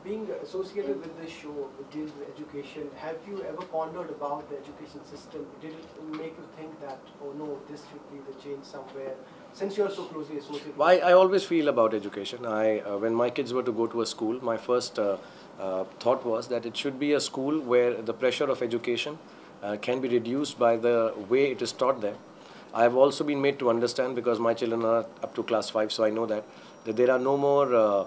being associated with this show, it deals with education. Have you ever pondered about the education system? Did it make you think that, oh no, this should be the change somewhere? Since you're so closely associated. Well, I always feel about education. When my kids were to go to a school, my first thought was that it should be a school where the pressure of education can be reduced by the way it is taught there. I have also been made to understand, because my children are up to class 5, so I know that there are no more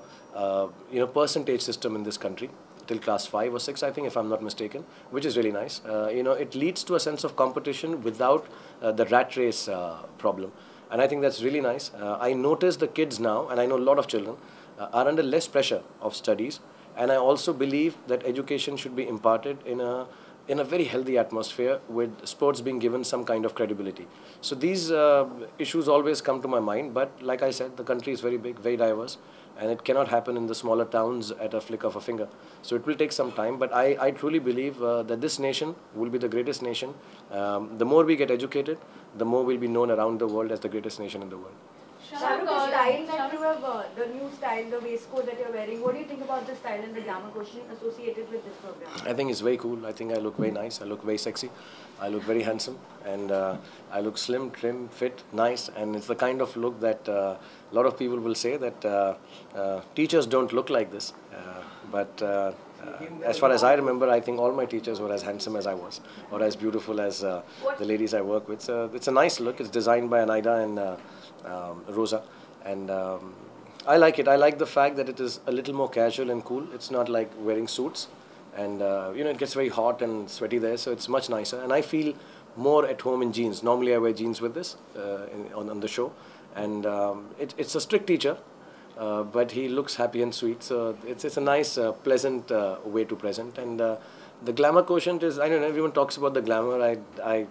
percentage system in this country till class 5 or 6, I think, if I'm not mistaken, which is really nice. It leads to a sense of competition without the rat race problem. And I think that's really nice. I notice the kids now, and I know a lot of children, are under less pressure of studies. And I also believe that education should be imparted in a very healthy atmosphere, with sports being given some kind of credibility. So these issues always come to my mind. But like I said, the country is very big, very diverse, and it cannot happen in the smaller towns at a flick of a finger. So it will take some time. But I truly believe that this nation will be the greatest nation. The more we get educated, the more we'll be known around the world as the greatest nation in the world. Shahrukh, the style that you have, the new style, the waistcoat that you're wearing, what do you think about the style and the glamour quotient associated with this program? I think it's very cool. I think I look very nice. I look very sexy. I look very handsome. And I look slim, trim, fit, nice. And it's the kind of look that a lot of people will say that teachers don't look like this. As far as I remember, I think all my teachers were as handsome as I was, or as beautiful as the ladies I work with. So it's a nice look. It's designed by Anaida and Rosa, and I like it. I like the fact that it is a little more casual and cool. It's not like wearing suits, and it gets very hot and sweaty there, so it's much nicer. And I feel more at home in jeans. Normally I wear jeans with this on the show, and it's a strict teacher. But he looks happy and sweet, so it's a nice, pleasant way to present. And the glamour quotient is, I don't know, everyone talks about the glamour. I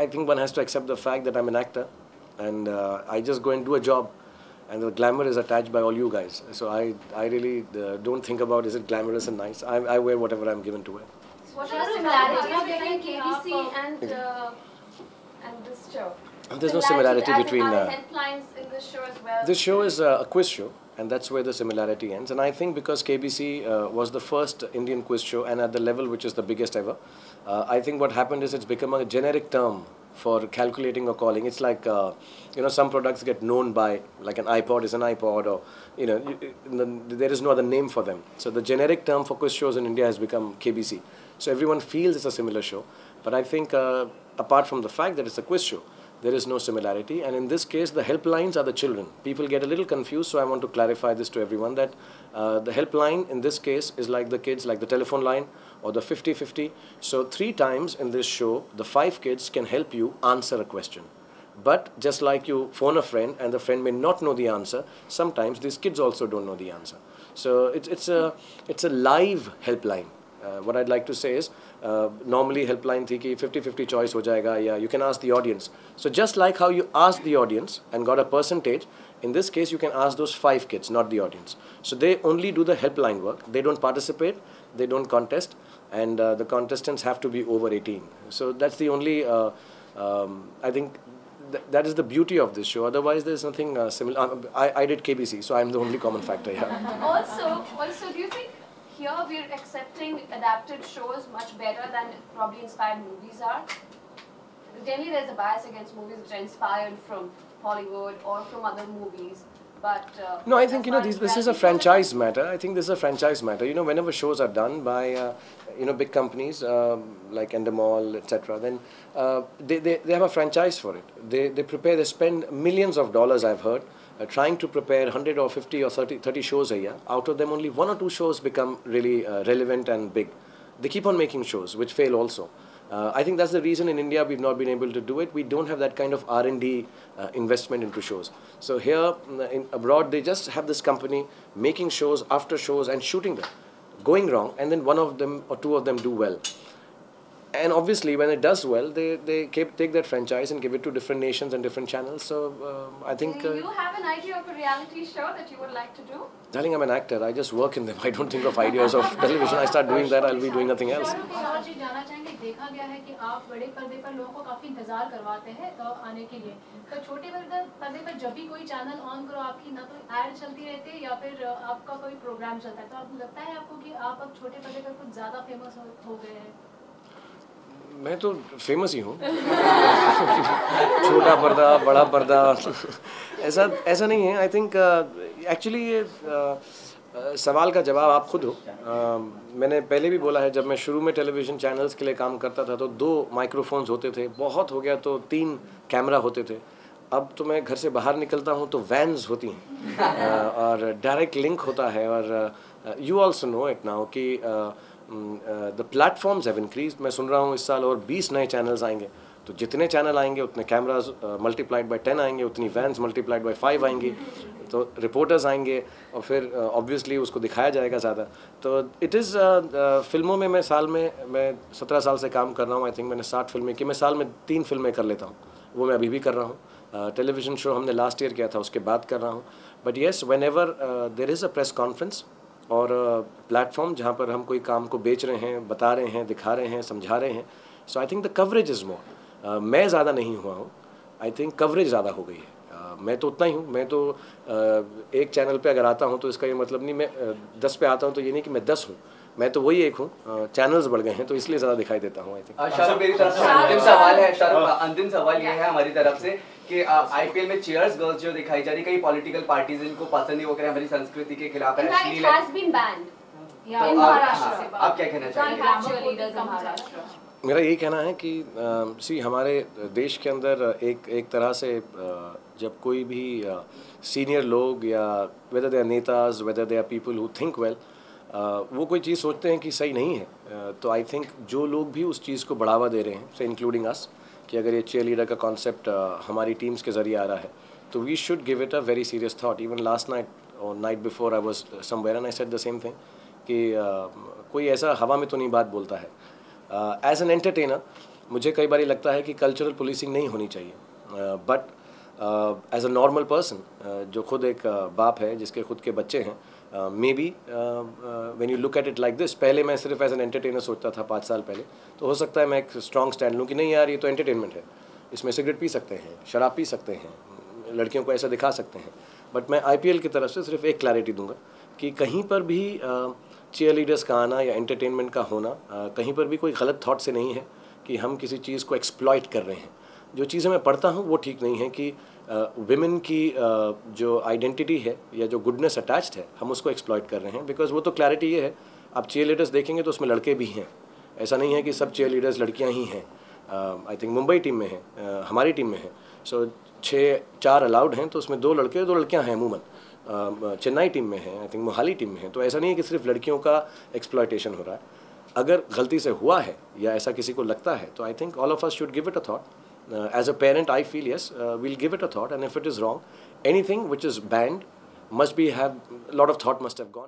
think one has to accept the fact that I'm an actor, and I just go and do a job, and the glamour is attached by all you guys. So I really don't think about, is it glamorous and nice. I wear whatever I'm given to wear. What are the similarities between KBC and this show? There's no similarity between... headlines in this show as well? This show is a quiz show, and that's where the similarity ends. And I think because KBC was the first Indian quiz show, and at the level which is the biggest ever, I think what happened is it's become a generic term for calculating or calling. It's like, some products get known by, like an iPod is an iPod, or, there is no other name for them. So the generic term for quiz shows in India has become KBC. So everyone feels it's a similar show. But I think apart from the fact that it's a quiz show, there is no similarity. And in this case, the helplines are the children. People get a little confused, so I want to clarify this to everyone, that the helpline in this case is like the kids, like the telephone line or the 50-50. So 3 times in this show, the 5 kids can help you answer a question. But just like you phone a friend and the friend may not know the answer, sometimes these kids also don't know the answer. So it's a live helpline. What I'd like to say is, normally helpline thi ki 50-50 choice ho jayega, yeah, you can ask the audience. So just like how you asked the audience and got a percentage, in this case you can ask those 5 kids, not the audience. So they only do the helpline work. They don't participate, they don't contest, and the contestants have to be over 18. So that's the only, I think, that is the beauty of this show. Otherwise, there's nothing similar. I did KBC, so I'm the only common factor here. Also, do you think here we're accepting adapted shows much better than probably inspired movies are? Generally, there's a bias against movies which are inspired from Hollywood or from other movies. But no, I think this is a franchise matter. I think this is a franchise matter. Whenever shows are done by big companies like Endemol, etc., then they have a franchise for it. They spend millions of dollars, I've heard, trying to prepare 100 or 50 or 30 shows a year. Out of them, only 1 or 2 shows become really relevant and big. They keep on making shows, which fail also. I think that's the reason in India we've not been able to do it. We don't have that kind of R&D investment into shows. So here, abroad, they just have this company making shows after shows and shooting them, going wrong, and then 1 of them or 2 of them do well. And obviously, when it does well, they take that franchise and give it to different nations and different channels. So I think. Do you have an idea of a reality show that you would like to do? Darling, I'm an actor. I just work in them. I don't think of ideas of television. I start doing that, I'll be doing nothing else. और जी जानना चाहेंगे, देखा गया है कि आप बड़े पर्दे पर लोगों को काफी इंतजार करवाते हैं तो आने के लिए, तो छोटे पर्दे पर जब भी कोई चैनल ऑन करो आपकी ना तो ऐड चलती रहती है या फिर आपका कोई प्रोग्राम चलता है, तो आपको लगता है आपको कि आप अब छोटे पर्दे पर कुछ ज्यादा फेमस हो गए हैं? मैं तो फेमस ही हूँ। छोटा पर्दा, बड़ा पर्दा, ऐसा नहीं है। आई थिंक एक्चुअली ये सवाल का जवाब आप खुद हो। मैंने पहले भी बोला है, जब मैं शुरू में टेलीविज़न चैनल्स के लिए काम करता था तो 2 माइक्रोफोन्स होते थे, बहुत हो गया तो 3 कैमरा होते थे। अब तो मैं घर से बाहर निकलता हूँ तो वैन्स होती हैं और डायरेक्ट लिंक होता है। और you also know it now कि द प्लेटफॉर्म्स हैव इंक्रीज्ड। मैं सुन रहा हूँ इस साल और 20 नए चैनल्स आएंगे, तो जितने चैनल आएंगे उतने कैमराज मल्टीप्लाइड बाय 10 आएंगे, उतनी वैन्स मल्टीप्लाइड बाय 5 आएंगी, तो रिपोर्टर्स आएंगे और फिर ऑब्वियसली उसको दिखाया जाएगा ज़्यादा। तो इट इज़ फिल्मों में मैं साल में 17 साल से काम कर रहा हूँ। आई थिंक मैंने 60 फिल्में की। मैं साल में 3 फिल्में कर लेता हूँ, वो मैं अभी भी कर रहा हूँ। टेलीविज़न शो हमने लास्ट ईयर किया था, उसके बाद कर रहा हूँ। But yes, whenever there is a press conference और प्लेटफॉर्म जहाँ पर हम कोई काम को बेच रहे हैं, बता रहे हैं, दिखा रहे हैं, समझा रहे हैं, so I think the coverage is more. मैं ज़्यादा नहीं हुआ हूँ, आई थिंक कवरेज ज़्यादा हो गई है। मैं तो उतना ही हूँ। मैं तो एक चैनल पे अगर आता हूँ तो इसका ये मतलब नहीं मैं 10 पे आता हूँ तो ये नहीं कि मैं 10 हूँ, मैं तो वही एक हूँ। चैनल्स बढ़ गए हैं तो इसलिए ज़्यादा दिखाई देता हूँ। आई थिंक शाहरुख, मेरी तरफ से अंतिम सवाल है। शाहरुख, अंतिम सवाल ये है हमारी तरफ से कि आईपीएल में चीयर्स गर्ल्स जो दिखाई जा रही, कई पॉलिटिकल पार्टीज इनको पसंद नहीं, वो कह रहे हैं हमारी संस्कृति के खिलाफ है, अश्लील है। आप क्या कहना चाहेंगे? मेरा यही कहना है कि सी हमारे देश के अंदर एक तरह से जब कोई भी सीनियर लोग या वेदर दे आर नेताज, whether they are people who think well, वो कोई चीज़ सोचते हैं कि सही नहीं है, तो आई थिंक जो लोग भी उस चीज़ को बढ़ावा दे रहे हैं, से इंक्लूडिंग अस, कि अगर ये चीयर लीडर का कॉन्सेप्ट हमारी टीम्स के ज़रिए आ रहा है तो we should give it a very serious thought. Even last night और night before I was somewhere and I said the same thing कि कोई ऐसा हवा में तो नहीं बात बोलता है। एज एन एंटरटेनर मुझे कई बार लगता है कि कल्चरल पुलिसिंग नहीं होनी चाहिए, but as a normal person जो खुद एक बाप है जिसके खुद के बच्चे हैं, may be when you look at it like this, पहले मैं सिर्फ एज एन एंटरटेनर सोचता था 5 साल पहले, तो हो सकता है मैं एक स्ट्रॉन्ग स्टैंड लूँ कि नहीं यार ये तो एंटरटेनमेंट है, इसमें सिगरेट पी सकते हैं, शराब पी सकते हैं, लड़कियों को ऐसा दिखा सकते हैं। बट मैं आईपीएल की तरफ से सिर्फ एक क्लैरिटी दूंगा कि कहीं पर भी चीयर लीडर्स का आना या एंटरटेनमेंट का होना कहीं पर भी कोई गलत थॉट से नहीं है कि हम किसी चीज़ को एक्सप्लॉइट कर रहे हैं। जो चीज़ें मैं पढ़ता हूँ वो ठीक नहीं है कि विमेन की जो आइडेंटिटी है या जो गुडनेस अटैच्ड है हम उसको एक्सप्लॉइट कर रहे हैं, बिकॉज वो तो क्लैरिटी ये है, आप चीयर लीडर्स देखेंगे तो उसमें लड़के भी हैं, ऐसा नहीं है कि सब चीयर लीडर्स लड़कियाँ ही हैं। आई थिंक मुंबई टीम में है, हमारी टीम में है, सो 4 अलाउड हैं तो उसमें 2 लड़के 2 लड़कियाँ हैं अमूमन। चेन्नई टीम में है, आई थिंक मोहाली टीम में है, तो ऐसा नहीं है कि सिर्फ लड़कियों का एक्सप्लॉयटेशन हो रहा है। अगर गलती से हुआ है या ऐसा किसी को लगता है तो I think all of us should give it a thought. As a parent, I feel yes, we'll give it a thought, and if it is wrong, anything which is banned must be have a lot of thought must have gone.